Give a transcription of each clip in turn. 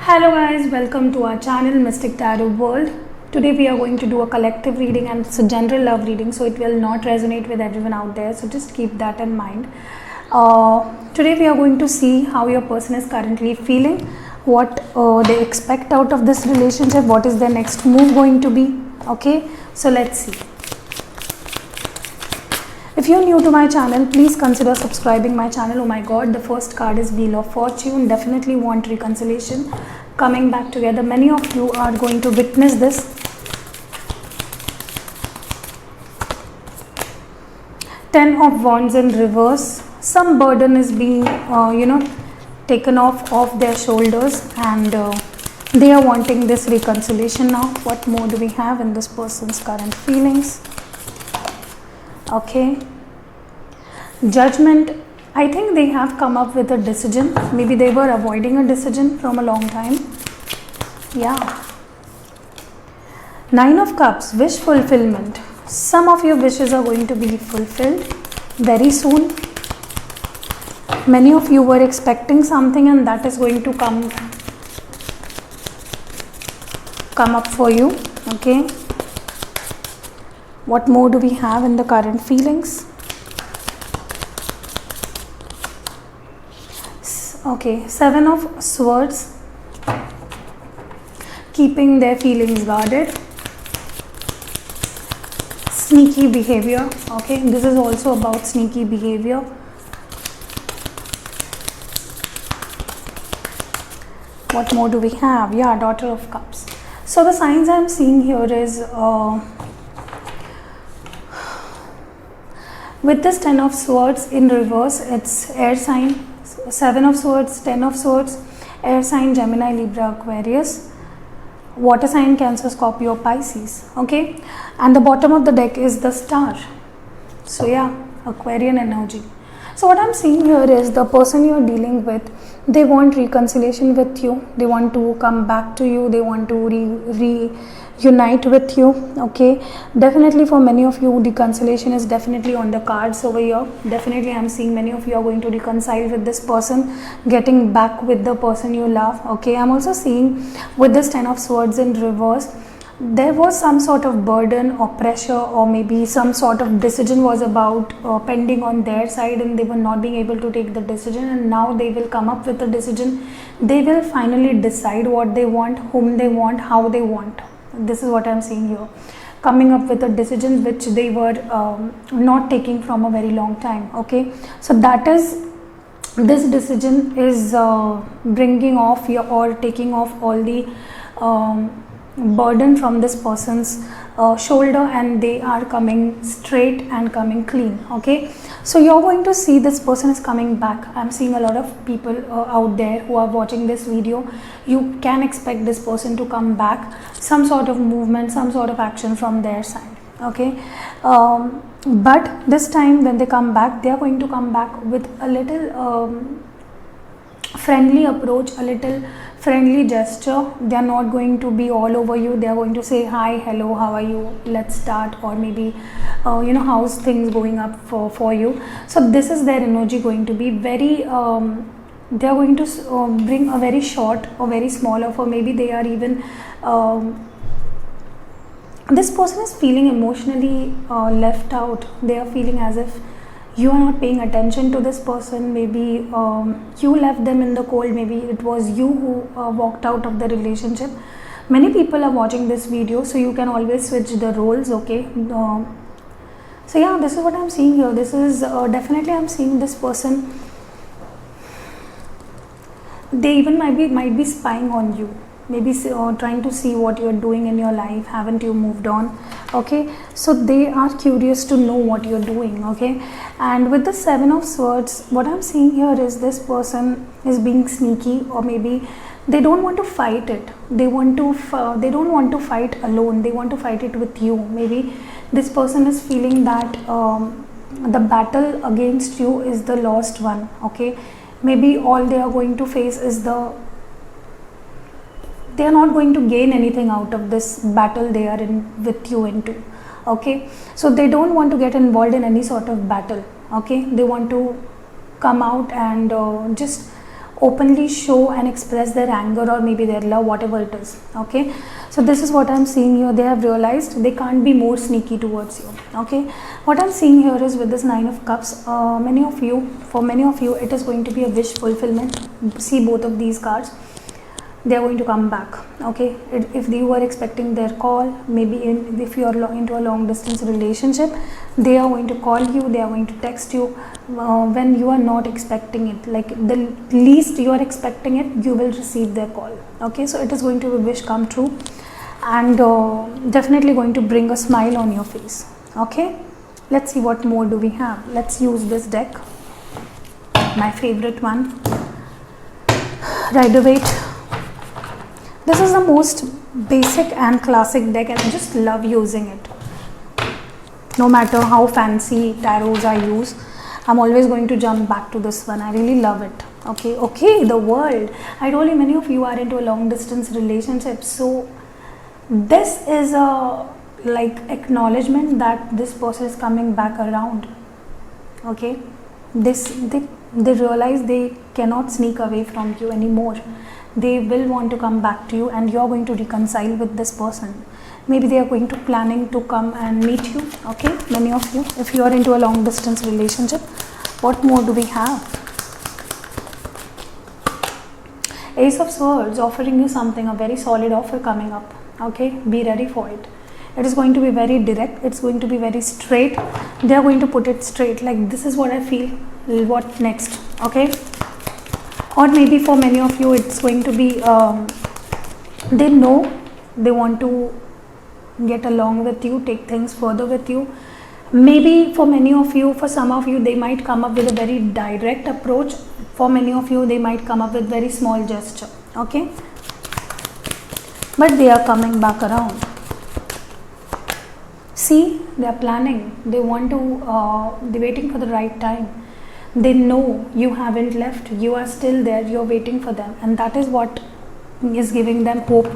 Hello guys, welcome to our channel Mystic Tarot World. Today we are going to do a collective reading and it's a general love reading, so it will not resonate with everyone out there, so just keep that in mind. Today we are going to see how your person is currently feeling, what they expect out of this relationship, what is their next move going to be. Okay, so let's see. If you're new to my channel, please consider subscribing my channel. Oh my god, the first card is Wheel of Fortune. Definitely want reconciliation, coming back together. Many of you are going to witness this. Ten of Wands in reverse. Some burden is being taken off their shoulders, and they are wanting this reconciliation now. What more do we have in this person's current feelings? Okay, Judgment. I think they have come up with a decision. Maybe they were avoiding a decision from a long time. Yeah. Nine of Cups, wish fulfillment. Some of your wishes are going to be fulfilled very soon. Many of you were expecting something and that is going to come up for you. Okay. What more do we have in the current feelings? Okay, Seven of Swords, keeping their feelings guarded. Sneaky behavior. Okay, this is also about sneaky behavior. What more do we have? Yeah, Daughter of Cups. So the signs I am seeing here is with this Ten of Swords in reverse, it's air sign. Seven of Swords, Ten of Swords, air sign Gemini, Libra, Aquarius, water sign Cancer, Scorpio, Pisces. Okay, and the bottom of the deck is the Star. So yeah, Aquarian energy. So what I'm seeing here is the person you're dealing with, they want reconciliation with you, they want to come back to you, they want to reunite with you. Okay, definitely for many of you reconciliation is definitely on the cards over here. Definitely I'm seeing many of you are going to reconcile with this person, getting back with the person you love. Okay, I'm also seeing with this Ten of Swords in reverse, there was some sort of burden or pressure, or maybe some sort of decision was about pending on their side and they were not being able to take the decision, and now they will come up with a decision. They will finally decide what they want, whom they want, how they want. This is what I'm seeing here, coming up with a decision which they were not taking from a very long time. Okay, so that is, this decision is bringing off your, or taking off all the burden from this person's shoulder, and they are coming straight and coming clean. Okay, so you're going to see this person is coming back. I'm seeing a lot of people out there who are watching this video. You can expect this person to come back, some sort of movement, some sort of action from their side. Okay, but this time when they come back, they are going to come back with a little friendly approach, a little friendly gesture. They are not going to be all over you. They are going to say hi, hello, how are you, let's start, or maybe how's things going up for you. So this is their energy going to be very they are going to bring a very short or very small offer. Maybe they are even this person is feeling emotionally left out. They are feeling as if you are not paying attention to this person. Maybe you left them in the cold. Maybe it was you who walked out of the relationship. Many people are watching this video, so you can always switch the roles. Okay, so yeah, this is what I'm seeing here. This is definitely I'm seeing this person, they even might be spying on you, maybe trying to see what you're doing in your life. Haven't you moved on? Okay, so they are curious to know what you're doing. Okay, and with the Seven of Swords, what I'm seeing here is this person is being sneaky, or maybe they don't want to fight it. They want to they don't want to fight alone. They want to fight it with you. Maybe this person is feeling that the battle against you is the lost one. Okay, maybe all they are going to face is they are not going to gain anything out of this battle they are in with you into. Okay, so they don't want to get involved in any sort of battle. Okay, they want to come out and just openly show and express their anger or maybe their love, whatever it is. Okay, so this is what I'm seeing here. They have realized they can't be more sneaky towards you. Okay, what I'm seeing here is with this 9 of Cups, for many of you it is going to be a wish fulfillment. See both of these cards, they are going to come back. Okay, if you were expecting their call, maybe if you are into a long distance relationship, they are going to call you, they are going to text you when you are not expecting it, like the least you are expecting it, you will receive their call. Okay, so it is going to be a wish come true, and definitely going to bring a smile on your face. Okay, let's see what more do we have. Let's use this deck, my favorite one, Rider-Waite. This is the most basic and classic deck, and I just love using it. No matter how fancy tarots I use, I'm always going to jump back to this one. I really love it. Okay, the World. I told you many of you are into a long distance relationship, so this is a like acknowledgement that this person is coming back around. Okay, they realize they cannot sneak away from you anymore. They will want to come back to you, and you're going to reconcile with this person. Maybe they are going to planning to come and meet you. Okay, many of you, if you are into a long distance relationship. What more do we have? Ace of Swords offering you something, a very solid offer coming up. Okay, be ready for it. It is going to be very direct, it's going to be very straight. They are going to put it straight, like this is what I feel, what next. Okay, or maybe for many of you it's going to be they know they want to get along with you, take things further with you. Maybe for many of you, for some of you, they might come up with a very direct approach. For many of you, they might come up with very small gesture. Okay, but they are coming back around. See, they are planning, they want to they're waiting for the right time. They know you haven't left, you are still there, you're waiting for them, and that is what is giving them hope.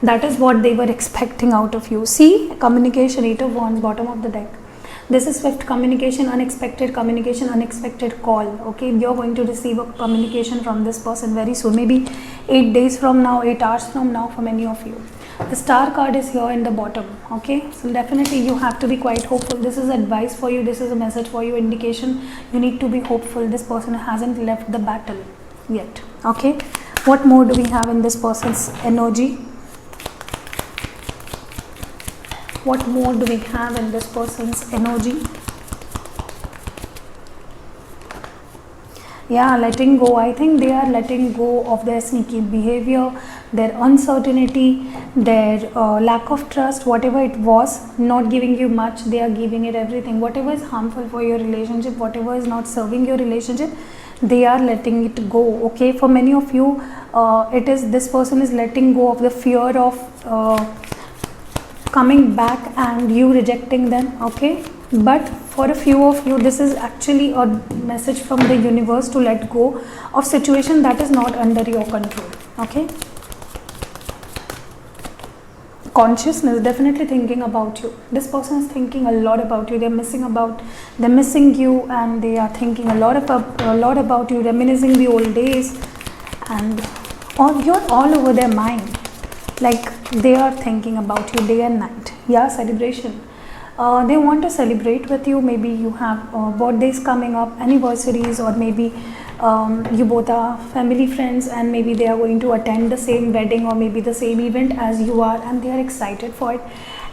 That is what they were expecting out of you. See, communication, 8 of Wands, bottom of the deck. This is swift communication, unexpected call. Okay, you're going to receive a communication from this person very soon, maybe 8 days from now, 8 hours from now for many of you. The Star card is here in the bottom. Okay, so definitely you have to be quite hopeful. This is advice for you, this is a message for you, indication you need to be hopeful. This person hasn't left the battle yet. Okay, what more do we have in this person's energy? What more do we have in this person's energy? Yeah, letting go. I think they are letting go of their sneaky behavior, their uncertainty, their lack of trust, whatever it was, not giving you much, they are giving it everything. Whatever is harmful for your relationship, whatever is not serving your relationship, they are letting it go. Okay, for many of you, this person is letting go of the fear of coming back and you rejecting them. Okay, but for a few of you, this is actually a message from the universe to let go of situation that is not under your control. Okay, consciousness definitely thinking about you. This person is thinking a lot about you. They're missing you, and they are thinking a lot about you, reminiscing the old days, and you're all over their mind. Like they are thinking about you day and night. Yeah, celebration. They want to celebrate with you. Maybe you have birthdays coming up, anniversaries, or maybe you both are family friends, and maybe they are going to attend the same wedding or maybe the same event as you are, and they are excited for it.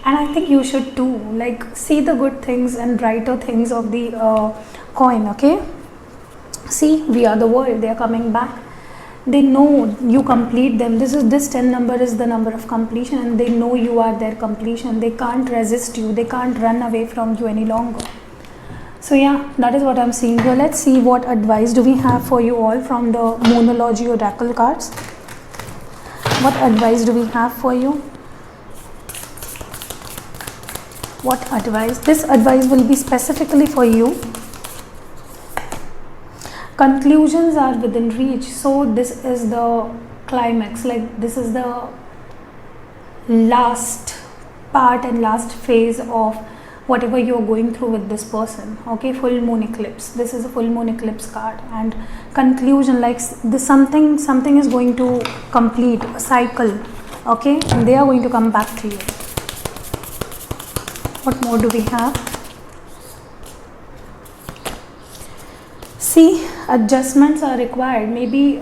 And I think you should too. Like, see the good things and brighter things of the coin. Okay, see, we are the world. They are coming back. They know you complete them. This 10 number is the number of completion, and they know you are their completion. They can't resist you. They can't run away from you any longer. So yeah, that is what I'm seeing here. Let's see what advice do we have for you all from the Moonology Oracle cards. What advice do we have for you? What advice? This advice will be specifically for you. Conclusions are within reach. So this is the climax, like this is the last part and last phase of whatever you're going through with this person. Okay, full moon eclipse. This is a full moon eclipse card, and conclusion, like this, something is going to complete a cycle. Okay, and they are going to come back to you. What more do we have? See, adjustments are required. Maybe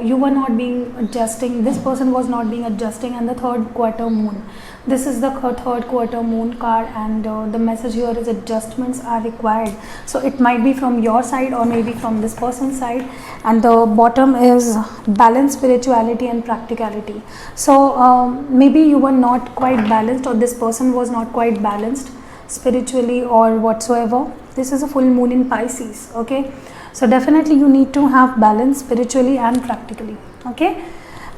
you were not being adjusting, this person was not being adjusting, and the third quarter moon. This is the third quarter moon card, and the message here is adjustments are required. So it might be from your side or maybe from this person's side. And the bottom is balance, spirituality and practicality. So maybe you were not quite balanced, or this person was not quite balanced spiritually or whatsoever. This is a full moon in Pisces. Okay, so definitely you need to have balance spiritually and practically. Okay,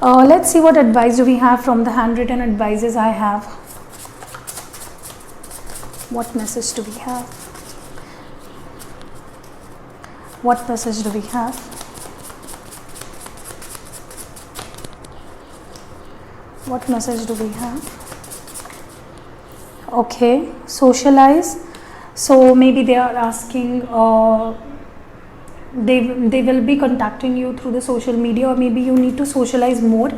let's see what advice do we have from the handwritten advices I have. What message do we have? What message do we have? What message do we have? Okay, socialize. So maybe they are asking, they will be contacting you through the social media, or maybe you need to socialize more.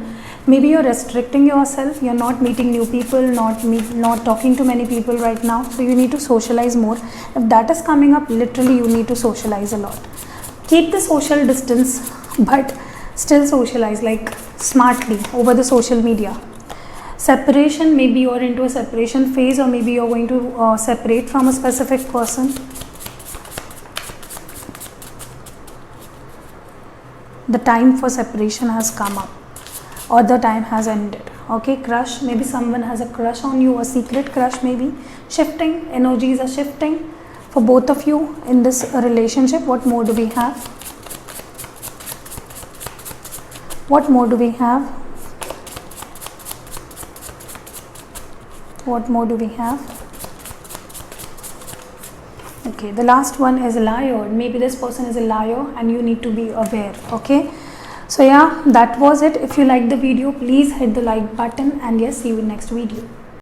Maybe you're restricting yourself, you're not meeting new people, not talking to many people right now, so you need to socialize more. If that is coming up, literally you need to socialize a lot. Keep the social distance, but still socialize, like smartly over the social media. Separation, maybe you're into a separation phase, or maybe you're going to separate from a specific person. The time for separation has come up, or the time has ended. Okay, crush, maybe someone has a crush on you, a secret crush maybe. Shifting, energies are shifting for both of you in this relationship. What more do we have? What more do we have? What more do we have? Okay, the last one is a liar. Maybe this person is a liar and you need to be aware. Okay, so yeah, that was it. If you liked the video, please hit the like button, and yes, see you in next video.